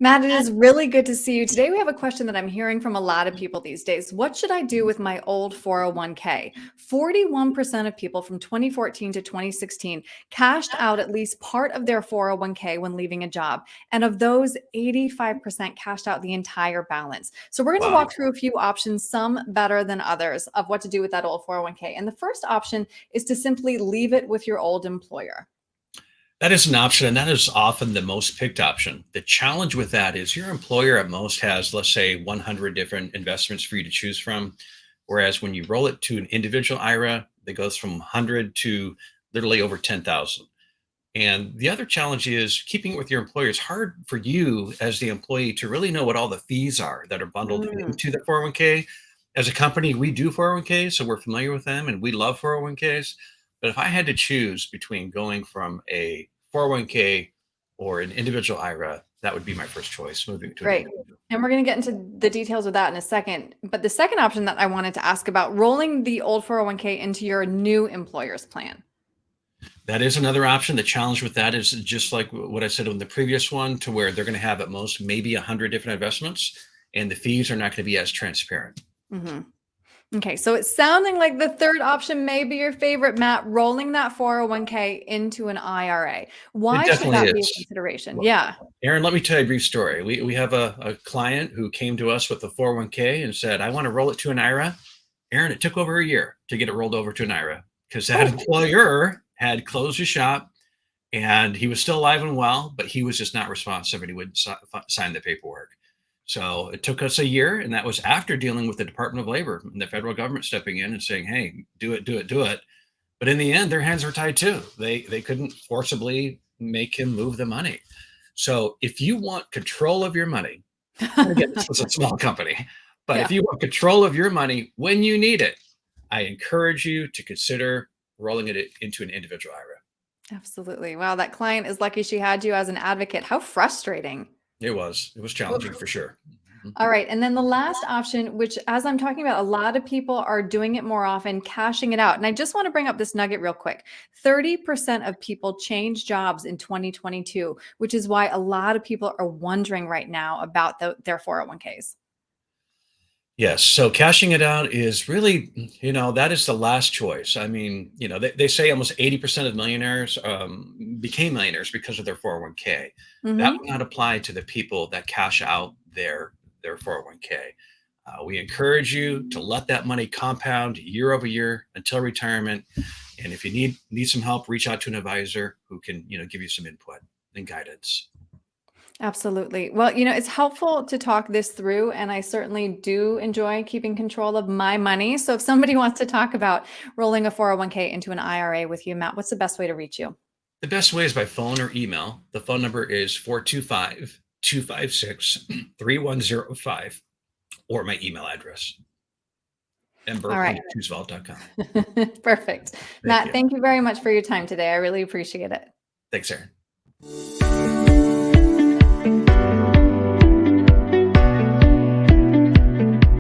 Matt, it is really good to see you. Today, we have a question that I'm hearing from a lot of people these days. What should I do with my old 401k? 41% of people from 2014 to 2016 cashed out at least part of their 401k when leaving a job. And of those, 85% cashed out the entire balance. So, we're going to Wow. walk through a few options, some better than others, of what to do with that old 401k. And the first option is to simply leave it with your old employer. That is an option, and that is often the most picked option. The challenge with that is your employer at most has, let's say, 100 different investments for you to choose from. Whereas when you roll it to an individual IRA, that goes from 100 to literally over 10,000. And the other challenge is keeping it with your employer. It's hard for you as the employee to really know what all the fees are that are bundled Mm. into the 401k. As a company, we do 401ks, so we're familiar with them and we love 401ks. But if I had to choose between going from a 401k or an individual IRA, that would be my first choice, moving to an Great. individual. And we're going to get into the details of that in a second. But the second option that I wanted to ask about, rolling the old 401k into your new employer's plan. That is another option. The challenge with that is just like what I said in the previous one, to where they're going to have at most maybe 100 different investments, and the fees are not going to be as transparent. hmm Okay, so it's sounding like the third option may be your favorite, Matt, rolling that 401k into an IRA. It Why should definitely that be a is. consideration? Yeah. Aaron, let me tell you a brief story. We have a client who came to us with a 401k and said, I want to roll it to an IRA. Aaron, it took over a year to get it rolled over to an IRA because that employer had closed his shop and he was still alive and well, but he was just not responsive and he wouldn't sign the paperwork. So it took us a year, and that was after dealing with the Department of Labor and the federal government stepping in and saying, hey, do it, do it, do it. But in the end, their hands were tied too. They couldn't forcibly make him move the money. So if you want control of your money, and again, this was a small company, but Yeah. if you want control of your money when you need it, I encourage you to consider rolling it into an individual IRA. Absolutely. Wow, that client is lucky she had you as an advocate. How frustrating. It was challenging for sure. Mhm. All right. And then the last option, which as I'm talking about, a lot of people are doing it more often, cashing it out. And I just want to bring up this nugget real quick. 30% of people change jobs in 2022, which is why a lot of people are wondering right now about their 401ks. Yes. So cashing it out is really, that is the last choice. I mean, they say almost 80% of millionaires became millionaires because of their 401k. That would hmm not apply to the people that cash out their 401k. We encourage you to let that money compound year over year until retirement. And if you need some help, reach out to an advisor who can, give you some input and guidance. Absolutely. Well, it's helpful to talk this through, and I certainly do enjoy keeping control of my money. So if somebody wants to talk about rolling a 401k into an IRA with you, Matt, what's the best way to reach you? The best way is by phone or email. The phone number is 425-256-3105, or my email address, All right. mburklund@choosevalt.com. Perfect. Thank Matt, you. thank you very much for your time today. I really appreciate it. Thanks, Aaron.